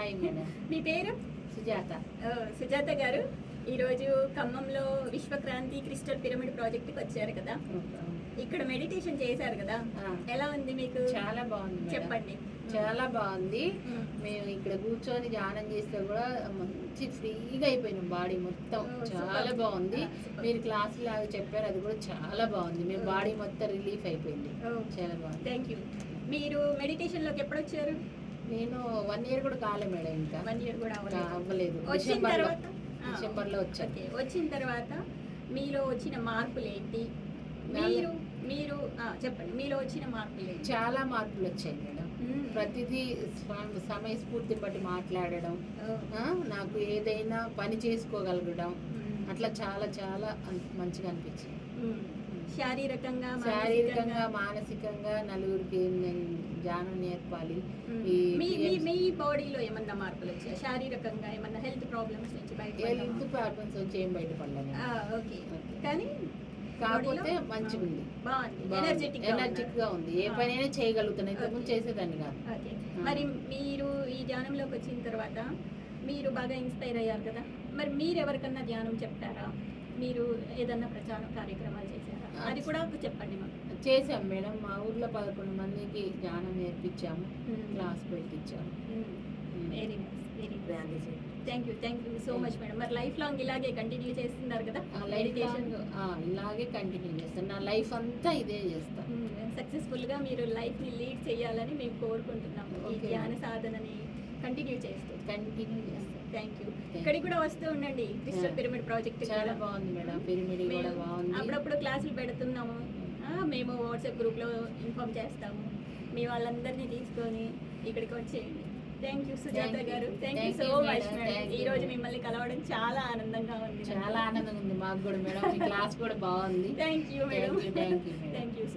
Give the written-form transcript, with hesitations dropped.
Hi madam. మీ పేరు? సుజాత. సుజాత గారు, ఈరోజు ఖమ్మంలో విశ్వక్రాంతి క్రిస్టల్ పిరమిడ్ ప్రాజెక్ట్కి వచ్చారు కదా, ఇక్కడ మెడిటేషన్ చేశారు కదా, ఎలా ఉంది మీకు? చాలా బాగుంది మేడం. చెప్పండి. చాలా బాగుంది. మేము ఇక్కడ కూర్చొని ధ్యానం చేస్తే కూడా మంచి ఫ్రీగా అయిపోయినాం బాడీ మొత్తం. చాలా బాగుంది. మీరు క్లాస్ లాగా చెప్పారు, అది కూడా చాలా బాగుంది. మేము బాడీ మొత్తం రిలీఫ్ అయిపోయింది. చాలా బాగుంది. Thank you. మీరు మెడిటేషన్లోకి ఎప్పుడు వచ్చారు? నేను 1 year కూడా కాలే మేడం. ఇంకా 1 year కూడా అవ్వలేదు. డిసెంబర్లో వచ్చాను. వచ్చిన తర్వాత మీలో వచ్చిన మార్పులు ఏంటి? మీరు చెప్పండి, మీలో వచ్చిన మార్పులు ఏంటి? చాలా మార్పులు వచ్చాయి మేడం. ప్రతిదీ సమయస్ఫూర్తిని బట్టి మాట్లాడడం, నాకు ఏదైనా పని చేసుకోగలగడం, అట్లా చాలా చాలా మంచిగా అనిపించింది. శారీరకంగా మానసికంగా నలుగురికి నేను ధ్యానం నేర్పాలి. మీ బాడీలో ఏమన్నా మార్పులు వచ్చాయి? శారీరకంగా ఏమన్నా హెల్త్ ప్రాబ్లమ్స్ నుంచి వచ్చి ఏం బయటపడలేదు. ఓకే, కానీ కాకపోతే మంచిగా ఉంది, ఎనర్జెటిక్ గా ఉంది. ఏ పనైనా చేయగలుగుతాను. ఇంతకుముందు చేసేదాన్ని కాదు. మరి మీరు ఈ ధ్యానంలోకి వచ్చిన తర్వాత మీరు బాగా ఇన్స్పైర్ అయ్యారు కదా, మరి మీరు ఎవరికన్నా ధ్యానం చెప్తారా? మీరు ఏదన్నా ప్రచార కార్యక్రమాలు చేశారా? అది కూడా చెప్పండి మాకు. చేసాం మేడం. మా ఊర్లో 11 మందికి ధ్యానం నేర్పించాము, క్లాస్ పెట్టించాము. Very nice, very nice. Thank you so much madam. మరి లైఫ్ లాంగ్ ఇలాగే కంటిన్యూ చేస్తున్నారు కదా? ఇలాగే కంటిన్యూ చేస్తాను. నా లైఫ్ అంతా ఇదే చేస్తాను. సక్సెస్ఫుల్గా మీరు లైఫ్ని లీడ్ చేయాలని మేము కోరుకుంటున్నాము. ఈ ధ్యాన సాధనని కంటిన్యూ చేస్తాం. Thank you. ఇక్కడికి కూడా వస్తూ ఉండండి. క్రిస్టల్ పిరమిడ్ ప్రాజెక్ట్ చాలా బాగుంది మేడం. పిరమిడ్ కూడా బాగుంది. అప్పుడప్పుడు క్లాసులు పెడుతున్నాము. మేము వాట్సాప్ గ్రూప్లో ఇన్ఫార్మ్ చేస్తాము. మీ వాళ్ళందరినీ తీసుకొని ఇక్కడికి వచ్చేయండి. థ్యాంక్ యూ సుజాత గారు. Thank you so much madam. ఈ రోజు మిమ్మల్ని కలవడం చాలా ఆనందంగా ఉంది. చాలా ఆనందంగా ఉంది మాకు కూడా మేడం. మీ క్లాస్ కూడా బాగుంది. Thank you madam. Thank you.